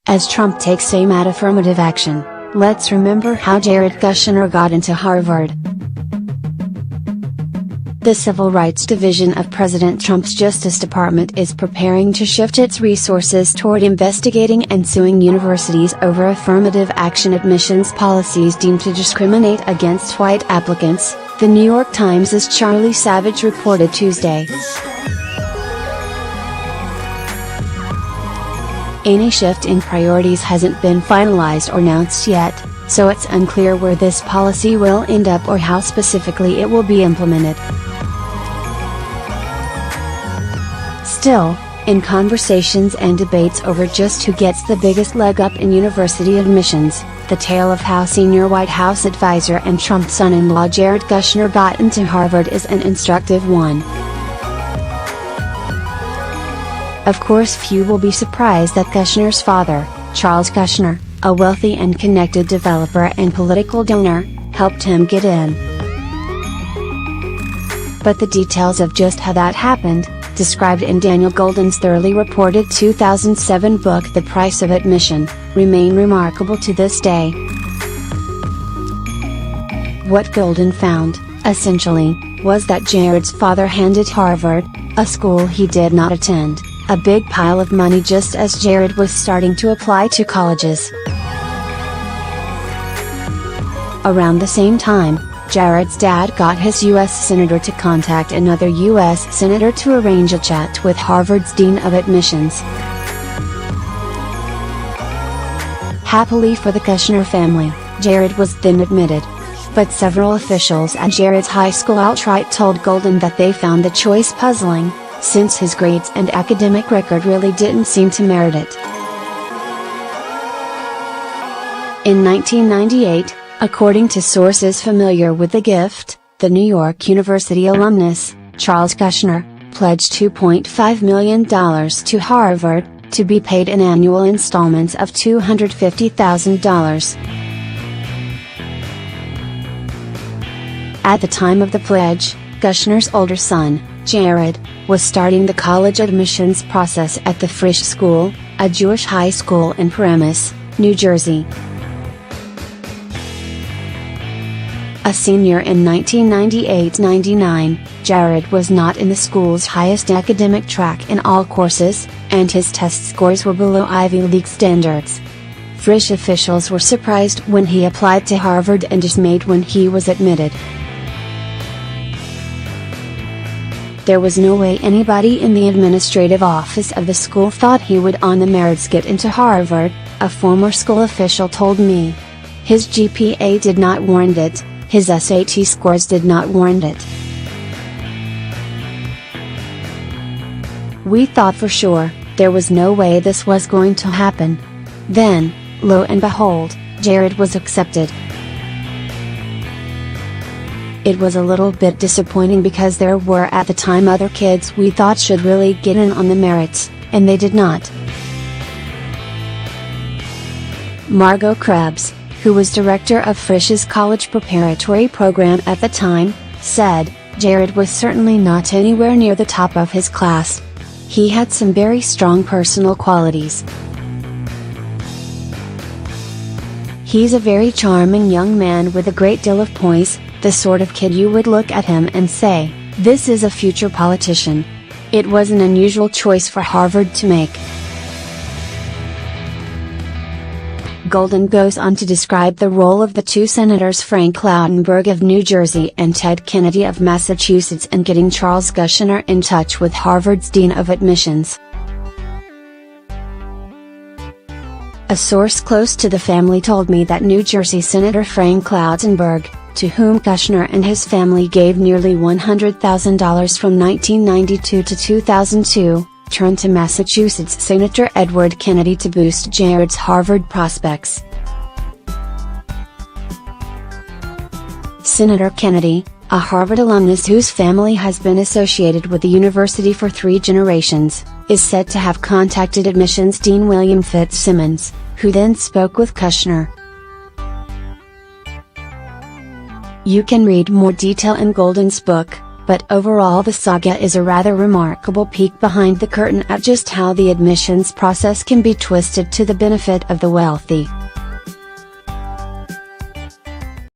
As Trump takes aim at affirmative action, let's remember how Jared Kushner got into Harvard. The Civil Rights Division of President Trump's Justice Department is preparing to shift its resources toward investigating and suing universities over affirmative action admissions policies deemed to discriminate against white applicants, The New York Times' Charlie Savage reported Tuesday. Any shift in priorities hasn't been finalized or announced yet, so it's unclear where this policy will end up or how specifically it will be implemented. Still, in conversations and debates over just who gets the biggest leg up in university admissions, the tale of how senior White House advisor and Trump's son-in-law Jared Kushner got into Harvard is an instructive one. Of course, few will be surprised that Kushner's father, Charles Kushner, a wealthy and connected developer and political donor, helped him get in. But the details of just how that happened, described in Daniel Golden's thoroughly reported 2007 book The Price of Admission, remain remarkable to this day. What Golden found, essentially, was that Jared's father handed Harvard, a school he did not attend, a big pile of money just as Jared was starting to apply to colleges. Around the same time, Jared's dad got his U.S. Senator to contact another U.S. Senator to arrange a chat with Harvard's Dean of Admissions. Happily for the Kushner family, Jared was then admitted. But several officials at Jared's high school outright told Golden that they found the choice puzzling, since his grades and academic record really didn't seem to merit it. In 1998, according to sources familiar with the gift, the New York University alumnus, Charles Kushner, pledged $2.5 million to Harvard, to be paid in annual installments of $250,000. At the time of the pledge, Kushner's older son, Jared, was starting the college admissions process at the Frisch School, a Jewish high school in Paramus, New Jersey. A senior in 1998-99, Jared was not in the school's highest academic track in all courses, and his test scores were below Ivy League standards. Frisch officials were surprised when he applied to Harvard and dismayed when he was admitted. There was no way anybody in the administrative office of the school thought he would on the merits get into Harvard, a former school official told me. His GPA did not warrant it, his SAT scores did not warrant it. We thought for sure, there was no way this was going to happen. Then, lo and behold, Jared was accepted. It was a little bit disappointing because there were at the time other kids we thought should really get in on the merits, and they did not. Margot Krebs, who was director of Frisch's college preparatory program at the time, said, Jared was certainly not anywhere near the top of his class. He had some very strong personal qualities. He's a very charming young man with a great deal of poise, the sort of kid you would look at him and say, this is a future politician. It was an unusual choice for Harvard to make. Golden goes on to describe the role of the two senators Frank Lautenberg of New Jersey and Ted Kennedy of Massachusetts in getting Charles Kushner in touch with Harvard's Dean of Admissions. A source close to the family told me that New Jersey Senator Frank Lautenberg, to whom Kushner and his family gave nearly $100,000 from 1992 to 2002, turned to Massachusetts Senator Edward Kennedy to boost Jared's Harvard prospects. Senator Kennedy, a Harvard alumnus whose family has been associated with the university for 3 generations, is said to have contacted admissions dean William Fitzsimmons, who then spoke with Kushner. You can read more detail in Golden's book, but overall the saga is a rather remarkable peek behind the curtain at just how the admissions process can be twisted to the benefit of the wealthy.